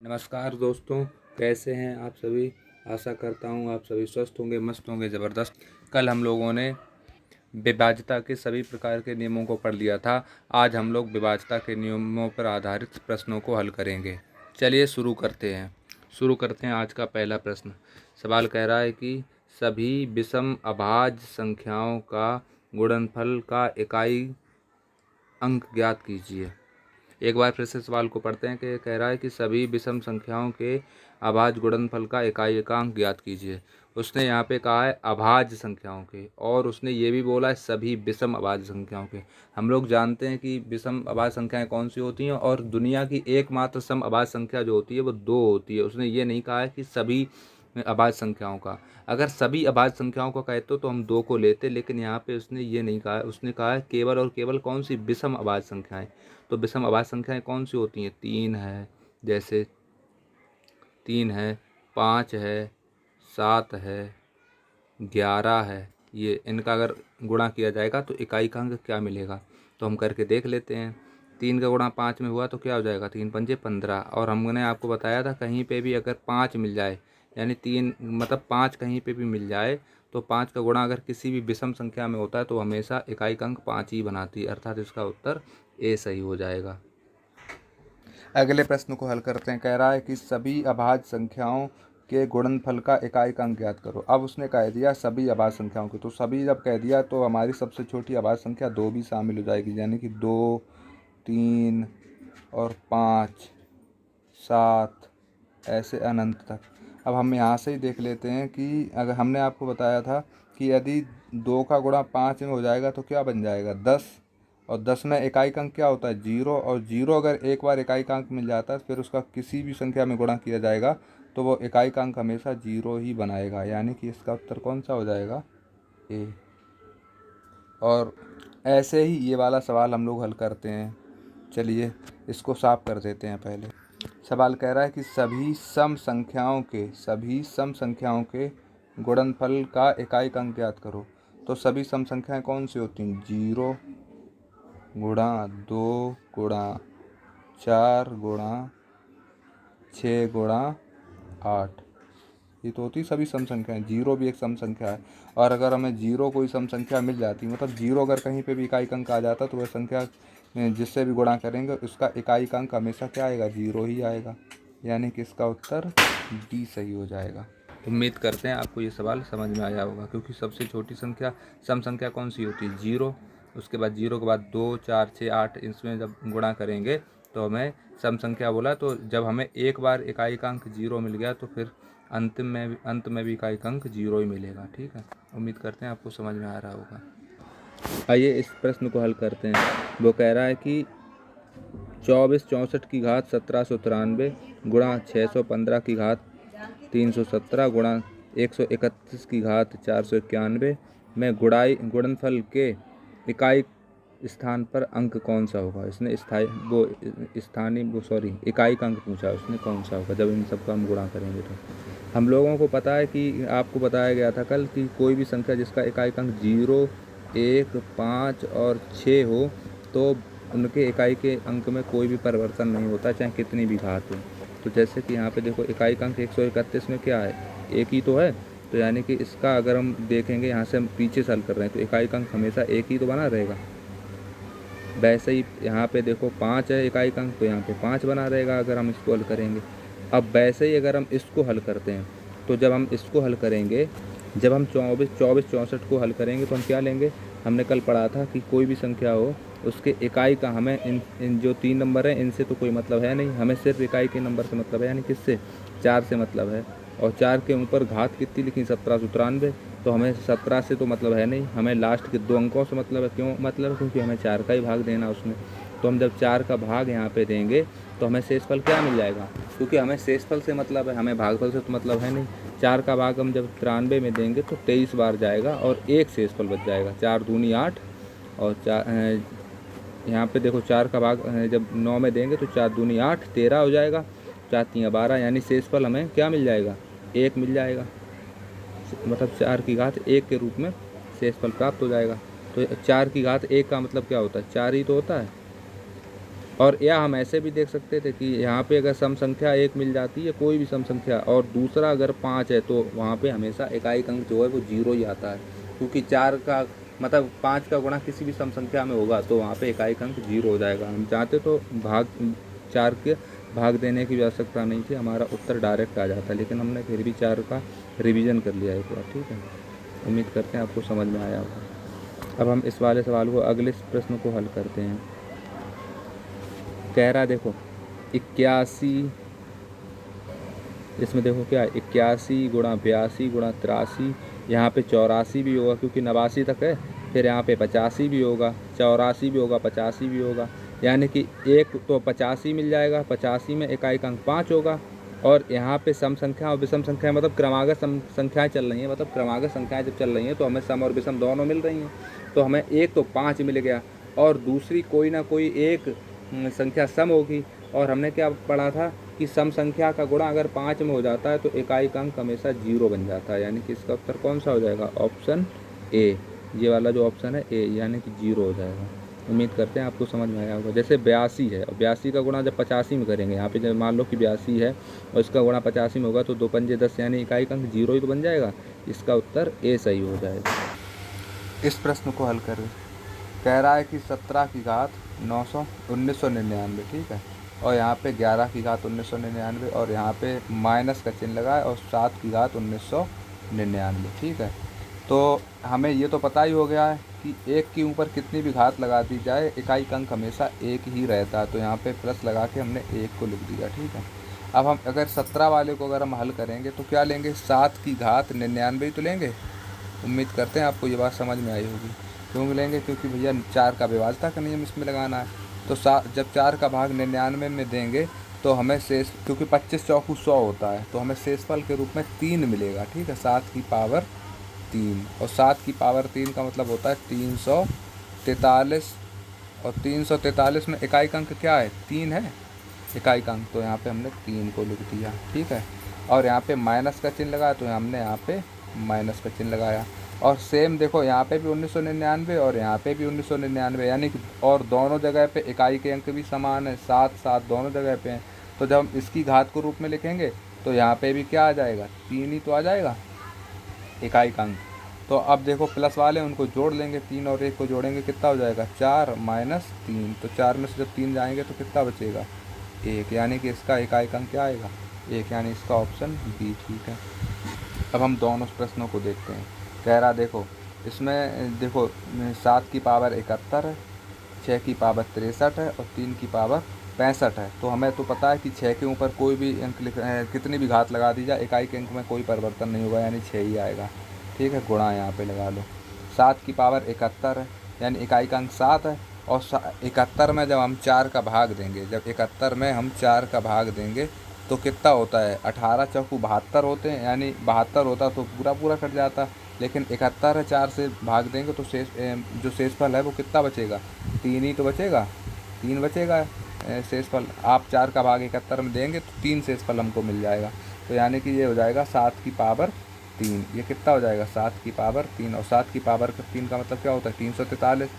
नमस्कार दोस्तों, कैसे हैं आप सभी। आशा करता हूं आप सभी स्वस्थ होंगे, मस्त होंगे, ज़बरदस्त। कल हम लोगों ने विभाज्यता के सभी प्रकार के नियमों को पढ़ लिया था। आज हम लोग विभाज्यता के नियमों पर आधारित प्रश्नों को हल करेंगे। चलिए शुरू करते हैं आज का पहला प्रश्न। सवाल कह रहा है कि सभी विषम अभाज्य संख्याओं का गुणनफल का इकाई अंक ज्ञात कीजिए। एक बार फिर से सवाल को पढ़ते हैं कि कह रहा है कि सभी विषम संख्याओं के अभाज्य गुणनफल का इकाई एकांक ज्ञात कीजिए। उसने यहाँ पे कहा है अभाज्य संख्याओं के, और उसने ये भी बोला है सभी विषम अभाज्य संख्याओं के। हम लोग जानते हैं कि विषम अभाज्य संख्याएं कौन सी होती हैं, और दुनिया की एकमात्र सम अभाज्य संख्या जो होती है वो 2 होती है। उसने ये नहीं कहा है कि सभी अभाज्य संख्याओं का। अगर सभी अभाज्य संख्याओं को कहते तो हम 2 को लेते, लेकिन यहाँ पे उसने ये नहीं कहा है। उसने कहा है केवल और केवल कौन सी विषम अभाज्य संख्याएं। तो विषम अभाज्य संख्याएं कौन सी होती हैं? 3 है, जैसे 3 है, 5 है, 7 है, 11 है। ये इनका अगर गुणा किया जाएगा तो इकाई का अंक क्या मिलेगा, तो हम करके देख लेते हैं। 3 का गुणा 5 में हुआ तो क्या हो जाएगा? 3 पंजे 15। और हमने आपको बताया था कहीं पे भी अगर 5 मिल जाए, यानी 3 मतलब 5 कहीं पे भी मिल जाए, तो 5 का गुणा अगर किसी भी विषम संख्या में होता है तो हमेशा इकाई का अंक 5 ही बनाती है, अर्थात इसका उत्तर ए सही हो जाएगा। अगले प्रश्न को हल करते हैं। कह रहा है कि सभी अभाज्य संख्याओं के गुणनफल का इकाई का अंक ज्ञात करो। अब उसने कह दिया सभी अभाज्य संख्याओं की, तो सभी जब कह दिया तो हमारी सबसे छोटी अभाज्य संख्या 2 भी शामिल हो जाएगी, यानी कि 2, 3 और 5, 7 ऐसे अनंत तक। अब हम यहाँ से ही देख लेते हैं कि अगर हमने आपको बताया था कि यदि 2 का गुणा 5 में हो जाएगा तो क्या बन जाएगा? 10। और 10 में इकाई का अंक क्या होता है? 0। और 0 अगर एक बार इकाई का अंक मिल जाता है फिर उसका किसी भी संख्या में गुणा किया जाएगा तो वो इकाई का अंक हमेशा 0 ही बनाएगा, यानी कि इसका उत्तर कौन सा हो जाएगा? ए। और ऐसे ही ये वाला सवाल हम लोग हल करते हैं। चलिए इसको साफ कर देते हैं। पहले सवाल कह रहा है कि सभी सम संख्याओं के गुणनफल का इकाई का अंक ज्ञात करो। तो सभी सम संख्याएं कौन सी होती हैं? 0 गुणा 2 गुणा 4 गुणा 6 गुणा 8, ये तो होती सभी सम संख्याएं। 0 भी एक सम संख्या है, और अगर हमें 0 कोई सम संख्या मिल जाती, मतलब 0 अगर कहीं पे भी इकाई का अंक आ जाता तो वह संख्या जिससे भी गुणा करेंगे उसका इकाई का अंक हमेशा क्या आएगा? 0 ही आएगा, यानी कि इसका उत्तर डी सही हो जाएगा। उम्मीद करते हैं आपको ये सवाल समझ में आया होगा, क्योंकि सबसे छोटी संख्या सम संख्या कौन सी होती है? 0। उसके बाद 0 के बाद 2, 4, 6, 8, इसमें जब गुणा करेंगे तो हमें सम संख्या बोला। तो जब हमें एक बार इकाई का अंक 0 मिल गया तो फिर अंत में भी इकाई का अंक 0 ही मिलेगा। ठीक है, उम्मीद करते हैं आपको समझ में आ रहा होगा। आइए इस प्रश्न को हल करते हैं। वो कह रहा है कि 2464 की घात 1793 गुणा 615 की घात 317 गुणा 131 की घात 491 में गुणनफल के इकाई स्थान पर अंक कौन सा होगा। इसने इकाई का अंक पूछा, उसने कौन सा होगा जब इन सबका हम गुणा करेंगे। तो हम लोगों को पता है कि आपको बताया गया था कल कि कोई भी संख्या जिसका इकाई का अंक 0, 1, 5 और 6 हो तो उनके इकाई के अंक में कोई भी परिवर्तन नहीं होता, चाहे कितनी भी घात हो। तो जैसे कि यहाँ पे देखो इकाई का अंक 131 में क्या है? 1 ही तो है। तो यानी कि इसका अगर हम देखेंगे, यहाँ से हम पीछे से हल कर रहे हैं, तो इकाई का अंक हमेशा 1 ही तो बना रहेगा। वैसे ही यहाँ पे देखो 5 है इकाई का अंक, तो यहाँ पे 5 बना रहेगा अगर हम इसको हल करेंगे। अब वैसे ही अगर हम इसको हल करते हैं, तो जब हम इसको हल करेंगे, जब हम 24 को हल करेंगे तो हम क्या लेंगे? हमने कल पढ़ा था कि कोई भी संख्या हो उसके इकाई का हमें इन जो 3 नंबर हैं इनसे तो कोई मतलब है नहीं, हमें सिर्फ इकाई के नंबर से मतलब है, यानी किससे? 4 से मतलब है। और 4 के ऊपर घात कितनी लिखी? 1793। तो हमें 17 से तो मतलब है नहीं, हमें लास्ट के 2 अंकों से मतलब है। क्यों मतलब है? क्योंकि हमें 4 का ही भाग देना उसमें। तो हम जब 4 का भाग यहाँ पे देंगे तो हमें शेषफल क्या मिल जाएगा? क्योंकि हमें शेषफल से मतलब है, हमें भागफल से तो मतलब है नहीं। 4 का भाग हम जब 93 में देंगे तो 23 बार जाएगा और एक शेषफल बच जाएगा। 4 दूनी 8, और यहाँ पे देखो 4 का भाग जब 9 में देंगे तो 4 दूनी 8, 13 हो जाएगा। 4 तियाँ 12, यानी शेषफल हमें क्या मिल जाएगा? 1 मिल जाएगा। मतलब 4 की घात 1 के रूप में शेषफल प्राप्त हो जाएगा। तो 4 की घात 1 का मतलब क्या होता है? 4 ही तो होता है। और या हम ऐसे भी देख सकते थे कि यहाँ पे अगर सम संख्या 1 मिल जाती है, कोई भी सम संख्या, और दूसरा अगर 5 है, तो वहाँ पे हमेशा इकाई अंक जो है वो 0 ही आता है, क्योंकि 4 का मतलब 5 का गुणा किसी भी सम संख्या में होगा तो वहाँ पे इकाई अंक 0 हो जाएगा। हम चाहते तो 4 के भाग देने की आवश्यकता नहीं थी, हमारा उत्तर डायरेक्ट आ जाता, लेकिन हमने फिर भी 4 का रिवीजन कर लिया एक बार। ठीक है, उम्मीद करते हैं आपको समझ में आया होगा। अब हम इस वाले सवाल को, अगले प्रश्न को हल करते हैं। कह रहा देखो 81, इसमें देखो क्या है, 81 गुणा 82 गुणा 83, यहाँ पे 84 भी होगा क्योंकि 89 तक है, फिर यहाँ पे 85 भी होगा, 84 भी होगा, 85 भी होगा, यानी कि एक तो 85 मिल जाएगा, 85 में इकाई अंक 5 होगा, और यहाँ पे सम संख्या और विषम संख्या मतलब क्रमागत संख्याएँ चल रही हैं, मतलब क्रमागत संख्याएँ जब चल रही हैं तो हमें सम और विषम दोनों मिल रही हैं, तो हमें एक तो 5 मिल गया और दूसरी कोई ना कोई एक संख्या सम होगी। और हमने क्या पढ़ा था कि सम संख्या का गुणा अगर 5 में हो जाता है तो इकाई अंक हमेशा 0 बन जाता है, यानी कि इसका उत्तर कौन सा हो जाएगा, ऑप्शन ए, ये वाला जो ऑप्शन है ए, यानी कि 0 हो जाएगा। उम्मीद करते हैं आपको समझ में आया होगा। जैसे 82 है और 82 का गुणा जब 85 में करेंगे, यहाँ पे जब मान लो कि 82 है और इसका गुणा 85 में होगा तो 2 पंजे 10, यानी इकाई अंक 0 ही तो बन जाएगा। इसका उत्तर ए सही हो जाएगा। इस प्रश्न को हल करें। कह रहा है कि 17 की घात 1999, ठीक है, और यहाँ पे 11 की घात 1999, और यहाँ पे माइनस का चिन्ह लगा है, और 7 की घात 1999, ठीक है। तो हमें ये तो पता ही हो गया है कि एक के ऊपर कितनी भी घात लगा दी जाए इकाई अंक हमेशा एक ही रहता है, तो यहाँ पे प्लस लगा के हमने 1 को लिख दिया, ठीक है। अब हम अगर 17 वाले को अगर हम हल करेंगे तो क्या लेंगे, 7 की घात 99 तो लेंगे। उम्मीद करते हैं आपको ये बात समझ में आई होगी। क्यों लेंगे, क्योंकि भैया 4 का विभाज्यता का नियम इसमें लगाना है, तो जब 4 का भाग 99 में देंगे तो हमें शेष, क्योंकि 25 चौकू 100 होता है, तो हमें शेषफल के रूप में 3 मिलेगा, ठीक है, 7 की पावर 3, और 7 की पावर 3 का मतलब होता है 343, और 343 में इकाई अंक क्या है, 3 है इकाई अंक, तो यहाँ पे हमने 3 को लिख दिया, ठीक है। और यहाँ पे माइनस का चिन्ह लगाया तो हमने यहाँ पे माइनस का चिन्ह लगाया, और सेम देखो यहाँ पे भी 1999 और यहाँ पे भी 1999, यानी कि और दोनों जगह पे इकाई के अंक भी समान है, 7 7 दोनों जगह पे हैं। तो जब हम इसकी घात को रूप में लिखेंगे तो यहाँ पे भी क्या आ जाएगा, 3 ही तो आ जाएगा इकाई का अंक। तो अब देखो प्लस वाले उनको जोड़ लेंगे, 3 और 1 को जोड़ेंगे कितना हो जाएगा, 4 माइनस 3, तो 4 में से जब 3 जाएंगे तो कितना बचेगा, 1, यानी कि इसका इकाई अंक क्या आएगा, 1, यानी इसका ऑप्शन बी ठीक है। अब हम दोनों प्रश्नों को देखते हैं। कह रहा देखो इसमें देखो 7 की पावर 71 है, 6 की पावर 63 है और 3 की पावर 65 है। तो हमें तो पता है कि 6 के ऊपर कोई भी अंक कितनी भी घात लगा दी जाए इकाई के अंक में कोई परिवर्तन नहीं होगा, यानी 6 ही आएगा, ठीक है, गुणा यहाँ पे लगा लो। 7 की पावर 71 है, यानी इकाई का अंक 7 है, और 71 में जब हम 4 का भाग देंगे, जब 71 में हम 4 का भाग देंगे तो कितना होता है, 18 चौकू 72 होते हैं, यानी 72 होता तो पूरा पूरा कट जाता, लेकिन 71 है 4 से भाग देंगे तो जो शेषफल है वो कितना बचेगा, 3 ही तो बचेगा, 3 बचेगा शेषफल। आप 4 का भाग 71 में देंगे तो 3 शेषफल हमको मिल जाएगा, तो यानी कि ये हो जाएगा 7 की पावर 3, ये कितना हो जाएगा 7 की पावर 3, और 7 की पावर 3 का मतलब क्या होता है, 343,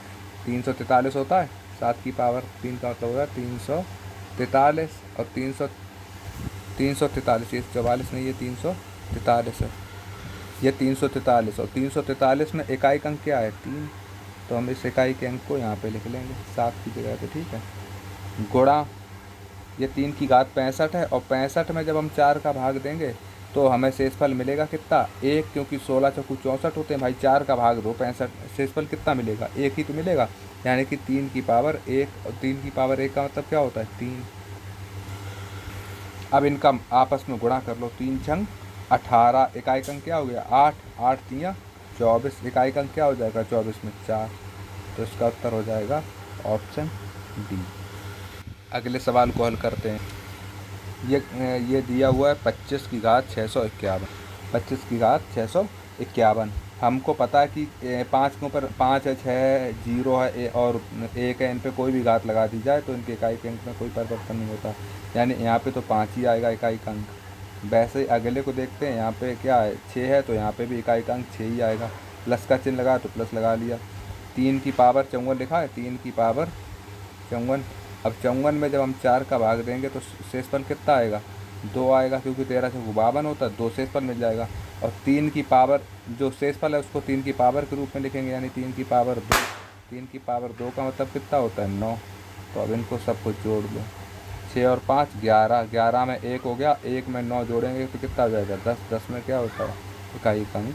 343 होता है, 7 की पावर 3 का मतलब होता है 343, और 343, ये 44 नहीं, ये 343 है, ये 343, और 343 में इकाई अंक क्या है, 3, तो हम इस इकाई के अंक को यहाँ पे लिख लेंगे 7 की जगह पे, ठीक है, गुणा ये 3 की घात 65 है, और 65 में जब हम 4 का भाग देंगे तो हमें शेषफल मिलेगा कितना, 1, क्योंकि 16 चौकू 64 होते हैं भाई, 4 का भाग दो 65, शेषफल कितना मिलेगा, 1 ही तो मिलेगा, यानी कि 3 की पावर 1, और 3 की पावर 1 का मतलब क्या होता है, 3। अब इनका आपस में गुणा कर लो, 3 छंग 18, इकाई अंक क्या हो गया 8, 8 तियाँ 24, इकाई अंक क्या हो जाएगा 24 में 4, तो इसका उत्तर हो जाएगा ऑप्शन डी। अगले सवाल को हल करते हैं। ये दिया हुआ है 25 की घात 651, 25 की घात 651। हमको पता है कि 5 के ऊपर 5 है, 6 है, 0 है और 1 है, इन पे कोई भी घात लगा दी जाए तो इनके इकाई के अंक में कोई परिवर्तन नहीं होता, यानी यहाँ पे तो 5 ही आएगा इकाई का अंक। वैसे ही अगले को देखते हैं, यहाँ पे क्या है 6 है, तो यहाँ पे भी इकाई का अंक 6 ही आएगा, प्लस का चिन्ह लगा तो प्लस लगा लिया। 3 की पावर 54 लिखा है, 3 की पावर 54। अब 54 में जब हम 4 का भाग देंगे तो शेषफल कितना आएगा, 2 आएगा, क्योंकि 13 से 52 होता है, 2 शेषफल मिल जाएगा। और 3 की पावर जो शेषफल है उसको 3 की पावर के रूप में लिखेंगे, यानी 3 की पावर 2। 3 की पावर 2 का मतलब कितना होता है, 9। तो अब इनको सब कुछ जोड़ दो, 6 और 5 11, 11 में 1 हो गया, 1 में 9 जोड़ेंगे तो कितना आ जाएगा, 10। 10 में क्या होता है, इकाई अंक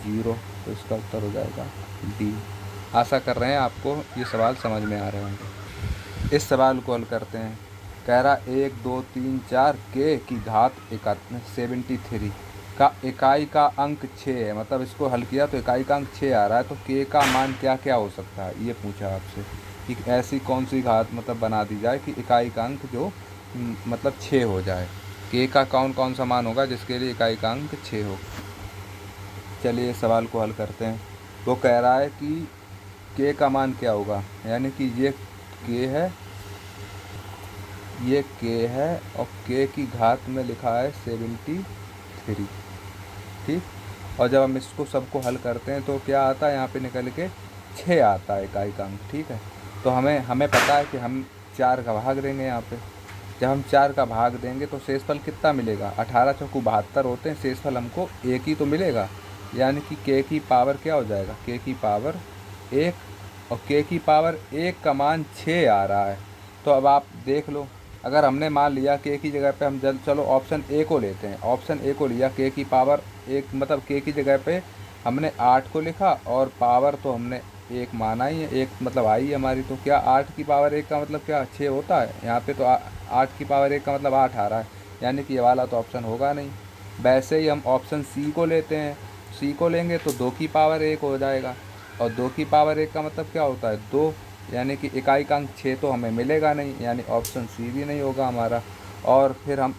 0। तो इसका उत्तर हो जाएगा डी। आशा कर रहे हैं आपको ये सवाल समझ में आ रहे होंगे। इस सवाल को हल करते हैं। कह रहा 1 2 3 4 के की घात 73 का इकाई का अंक 6 है। मतलब इसको हल किया तो इकाई का अंक 6 आ रहा है, तो के का मान क्या क्या हो सकता है, ये पूछा आपसे कि ऐसी कौन सी घात मतलब बना दी जाए कि इकाई का अंक जो मतलब 6 हो जाए। के का कौन कौन सा मान होगा जिसके लिए इकाई का अंक 6 हो। चलिए इस सवाल को हल करते हैं। वो कह रहा है कि के का मान क्या होगा, यानी कि ये के है, ये के है, और के की घात में लिखा है 73, ठीक। और जब हम इसको सबको हल करते हैं तो क्या आता है, यहाँ पे निकल के 6 आता है इकाई का अंक, ठीक है। तो हमें पता है कि हम 4 का भाग देंगे यहाँ पे। जब हम 4 का भाग देंगे तो शेषफल कितना मिलेगा, 18 चौकू 72 होते हैं, शेषफल हमको 1 ही तो मिलेगा। यानी कि के की पावर क्या हो जाएगा, के की पावर 1, और के की पावर 1 का मान 6 आ रहा है। तो अब आप देख लो, अगर हमने मान लिया के की जगह पे हम चलो ऑप्शन ए को लेते हैं, ऑप्शन ए को लिया, के की पावर 1 मतलब के की जगह पे हमने 8 को लिखा, और पावर तो हमने 1 माना ही है, 1 मतलब आई हमारी। तो क्या 8 की पावर 1 का मतलब क्या 6 होता है, यहाँ पे तो 8 की पावर 1 का मतलब 8 आ रहा है, यानी कि ये वाला तो ऑप्शन होगा नहीं। वैसे ही हम ऑप्शन सी को लेते हैं, सी को लेंगे तो 2 की पावर 1 हो जाएगा, और 2 की पावर 1 का मतलब क्या होता है 2, यानी कि इकाई का अंक 6 तो हमें मिलेगा नहीं, यानी ऑप्शन सी भी नहीं होगा हमारा। और फिर हम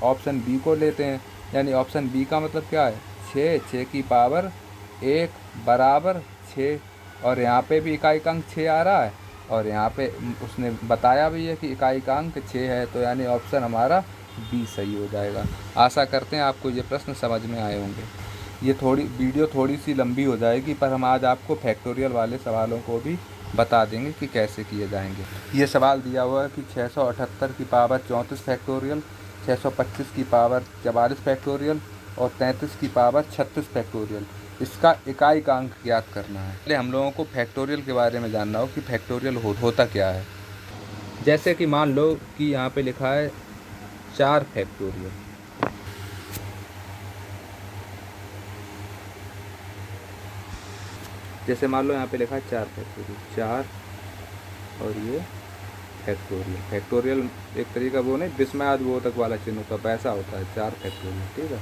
ऑप्शन बी को लेते हैं, यानी ऑप्शन बी का मतलब क्या है 6, 6 की पावर 1 बराबर 6, और यहाँ पे भी इकाई का अंक 6 आ रहा है, और यहाँ पे उसने बताया भी है कि इकाई का अंक 6 है, तो यानी ऑप्शन हमारा बी सही हो जाएगा। आशा करते हैं आपको ये प्रश्न समझ में आए होंगे। ये वीडियो थोड़ी सी लंबी हो जाएगी, पर हम आज आपको फैक्टोरियल वाले सवालों को भी बता देंगे कि कैसे किए जाएंगे। ये सवाल दिया हुआ है कि 678 की पावर 34 फैक्टोरियल, 625 की पावर 44 फैक्टोरियल, और 33 की पावर 36 फैक्टोरियल, इसका इकाई का अंक ज्ञात करना है। पहले हम लोगों को फैक्टोरियल के बारे में जानना हो कि फैक्टोरियल होता क्या है। जैसे कि मान लो कि यहाँ पे लिखा है 4 फैक्टोरियल, जैसे मान लो यहाँ पे लिखा है 4 फैक्टोरियल, 4 और ये फैक्टोरियल। फैक्टोरियल एक तरीका वो नहीं विस्मयादिबोधक वाला चिन्ह का वैसा होता है 4 फैक्टोरियल, ठीक है।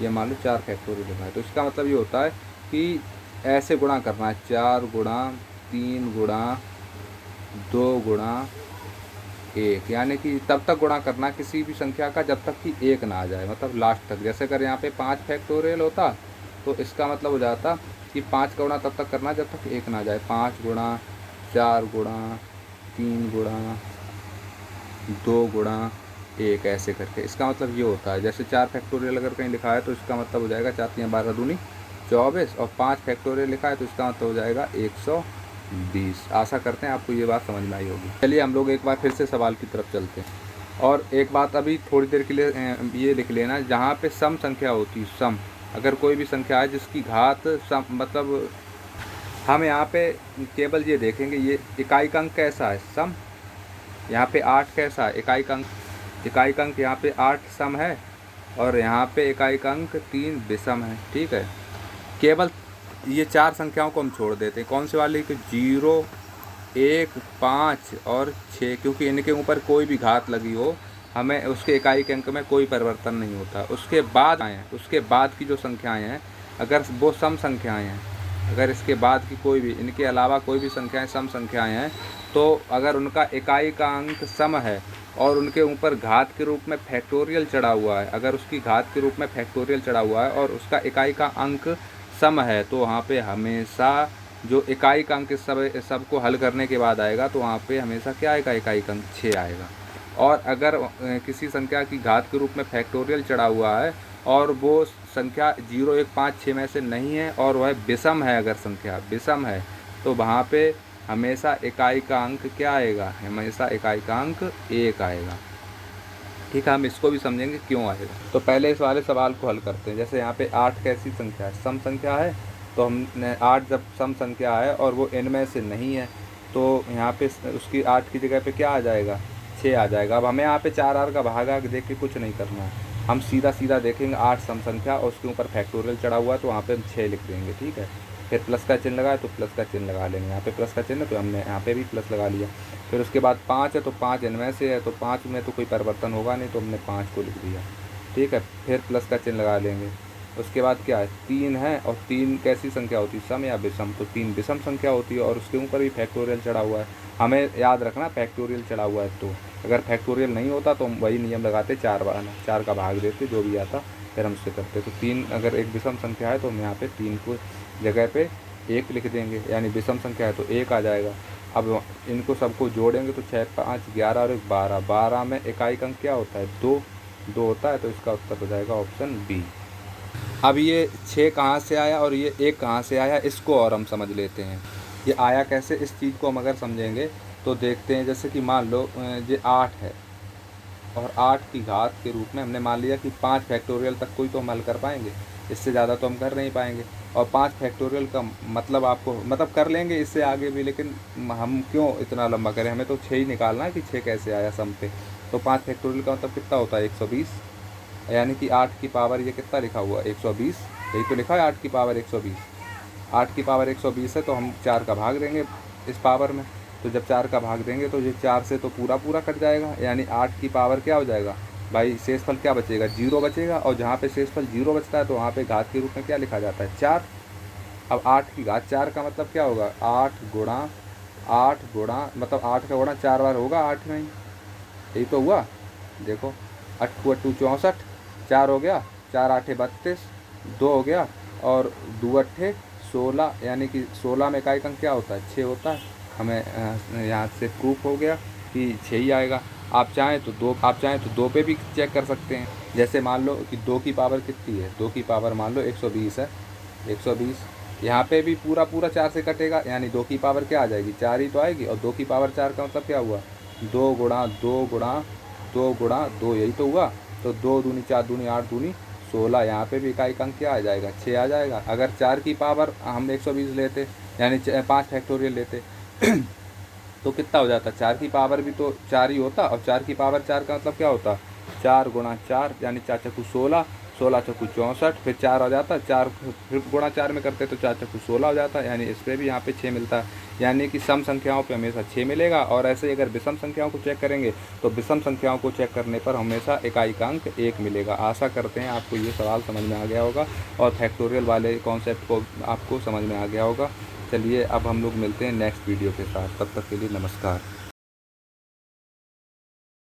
ये मान लो 4 फैक्टोरियल लिखा है, तो इसका मतलब ये होता है कि ऐसे गुणा करना है, 4 गुणा 3 गुणा 2 गुणा 1, यानी कि तब तक गुणा करना किसी भी संख्या का जब तक कि 1 ना आ जाए, मतलब लास्ट तक। जैसे अगर यहाँ पे 5 फैक्टोरियल होता तो इसका मतलब हो जाता कि 5 का गुणा तब तक करना जब तक 1 ना आ जाए, 5 गुणा 4 गुणा 3 गुणा 2 गुणा 1, ऐसे करके। इसका मतलब ये होता है, जैसे 4 फैक्टोरियल अगर कहीं लिखा है तो इसका मतलब हो जाएगा 4 3 12 दूनी 24, और 5 फैक्टोरियल लिखा है तो इसका मतलब हो जाएगा 120। आशा करते हैं आपको ये बात समझ में आई होगी। चलिए हम लोग एक बार फिर से सवाल की तरफ चलते हैं। और एक बात अभी थोड़ी देर के लिए ये लिख लेना, जहाँ पे सम संख्या होती है, सम, अगर कोई भी संख्या है जिसकी घात सम, मतलब हम यहाँ पे केवल ये देखेंगे ये इकाई का अंक कैसा है, सम। यहाँ पे 8 कैसा है, इकाई का अंक यहाँ पे 8 सम है, और यहाँ पे इकाई का अंक 3 विषम है, ठीक है। केवल ये 4 संख्याओं को हम छोड़ देते हैं, कौन से वाली कि 0 1 5 और 6, क्योंकि इनके ऊपर कोई भी घात लगी हो हमें उसके इकाई के अंक में कोई परिवर्तन नहीं होता। उसके बाद उसके बाद की जो संख्याएं हैं अगर वो सम संख्याएं हैं, अगर इसके बाद की कोई भी, इनके अलावा कोई भी संख्याएं सम संख्याएं हैं, तो अगर उनका इकाई का अंक सम है और उनके ऊपर घात के रूप में फैक्टोरियल चढ़ा हुआ है, अगर उसकी घात के रूप में फैक्टोरियल चढ़ा हुआ है और उसका इकाई का अंक सम है, तो वहाँ पे हमेशा जो इकाई का अंक सब को हल करने के बाद आएगा, तो वहाँ पे हमेशा क्या आएगा, इकाई का अंक 6 आएगा। और अगर किसी संख्या की घात के रूप में फैक्टोरियल चढ़ा हुआ है और वो संख्या 0 1 5 6 में से नहीं है और वह विषम है, अगर संख्या विषम है, तो वहाँ पे हमेशा इकाई का अंक क्या आएगा, हमेशा इकाई का अंक 1 आएगा। ठीक है, हम इसको भी समझेंगे क्यों आएगा। तो पहले इस वाले सवाल को हल करते हैं। जैसे यहाँ पे 8 कैसी संख्या है, सम संख्या है। तो हमने 8 जब सम संख्या है और वो इनमें से नहीं है, तो यहाँ पे उसकी 8 की जगह पे क्या आ जाएगा, 6 आ जाएगा। अब हमें यहाँ पे 4r का भागाकार देख के कुछ नहीं करना है, हम सीधा सीधा देखेंगे 8 सम संख्या और उसके ऊपर फैक्टोरियल चढ़ा हुआ है, तो वहाँ पे हम 6 लिख देंगे। ठीक है, फिर प्लस का चिन्ह लगाए तो प्लस का चिन्ह लगा लेंगे, यहाँ पे प्लस का चिन्ह, तो हमने यहाँ पे भी प्लस लगा लिया। फिर उसके बाद 5 है, तो 5 इनमें से है, तो 5 में तो कोई परिवर्तन होगा नहीं, तो हमने 5 को लिख दिया। ठीक है, फिर प्लस का चिन्ह लगा लेंगे। उसके बाद क्या है, 3 है, और 3 कैसी संख्या होती है, सम या विषम, तो 3 विषम संख्या होती है और उसके ऊपर भी फैक्टोरियल चढ़ा हुआ है। हमें याद रखना फैक्टोरियल चढ़ा हुआ है, तो अगर फैक्टोरियल नहीं होता तो हम वही नियम लगाते, 4 का भाग देते, जो भी आता फिर हम उससे करते। तो 3 अगर एक विषम संख्या है तो हम यहाँ पे 3 को जगह पे 1 लिख देंगे, यानी विषम संख्या है तो 1 आ जाएगा। अब इनको सबको जोड़ेंगे तो 6, 5, 11 और 1, 12। 12 में इकाई अंक क्या होता है, 2 होता है, तो इसका उत्तर हो जाएगा ऑप्शन बी। अब ये 6 कहाँ से आया और ये 1 कहाँ से आया, इसको और हम समझ लेते हैं। ये आया कैसे, इस चीज़ को हम अगर समझेंगे तो देखते हैं। जैसे कि मान लो ये 8 है और 8 की घात के रूप में हमने मान लिया कि 5 फैक्टोरियल तक कोई तो हम हल कर पाएंगे, इससे ज़्यादा तो हम कर नहीं पाएंगे। और 5 फैक्टोरियल का मतलब आपको मतलब कर लेंगे इससे आगे भी, लेकिन हम क्यों इतना लंबा करें, हमें तो 6 ही निकालना है कि 6 कैसे आया सम पे। तो 5 फैक्टोरियल का मतलब कितना होता है, 120, यानी कि 8 की पावर ये कितना लिखा हुआ है, 120, यही तो लिखा है 8 की पावर 120। 8 की पावर 120 है, तो हम 4 का भाग देंगे इस पावर में। तो जब 4 का भाग देंगे तो ये 4 से तो पूरा कट जाएगा, यानी 8 की पावर क्या हो जाएगा भाई, शेषफल क्या बचेगा, 0 बचेगा। और जहाँ पे शेषफल 0 बचता है तो वहाँ पे घात के रूप में क्या लिखा जाता है, 4। अब 8 की घात 4 का मतलब क्या होगा, 8 गुणा मतलब 8 का गुणा 4 बार होगा 8 में ही, यही तो हुआ। देखो 8 8 64, 4 हो गया, 4 8 32, 2 हो गया, और 2 8 16, यानी कि 16 में इकाई अंक क्या होता है, 6 होता है। हमें यहाँ से प्रूफ हो गया कि 6 ही आएगा। आप चाहें तो 2 पे भी चेक कर सकते हैं। जैसे मान लो कि 2 की पावर कितनी है, 2 की पावर मान लो 120 है, 120 यहाँ पे भी पूरा 4 से कटेगा, यानी 2 की पावर क्या आ जाएगी, 4 ही तो आएगी। और 2 की पावर 4 का मतलब क्या हुआ, 2 गुणा 2 गुणा 2 गुणा 2, यही तो हुआ। तो 2 दूनी 4 दूनी 8 दूनी 16, यहाँ पे भी इकाई अंक क्या आ जाएगा, 6 आ जाएगा। अगर 4 की पावर हम 120 लेते, यानी 5 फैक्टोरियल लेते तो कितना हो जाता, 4 की पावर भी तो 4 ही होता, और 4 की पावर 4 का मतलब क्या होता, 4 गुणा 4, यानी 4 चक्कू 16, 16 चक्कू 64, फिर 4 हो जाता, 4 फिर गुणा 4 में करते तो 4 चक्कू 16 हो जाता, यानी इस पर भी यहाँ पे 6 मिलता है। यानी कि सम संख्याओं पे हमेशा 6 मिलेगा। और ऐसे ही अगर विषम संख्याओं को चेक करेंगे तो विषम संख्याओं को चेक करने पर हमेशा इकाई का अंक 1 मिलेगा। आशा करते हैं आपको ये सवाल समझ में आ गया होगा और फैक्टोरियल वाले कॉन्सेप्ट को आपको समझ में आ गया होगा। चलिए अब हम लोग मिलते हैं नेक्स्ट वीडियो के साथ, तब तक के लिए नमस्कार।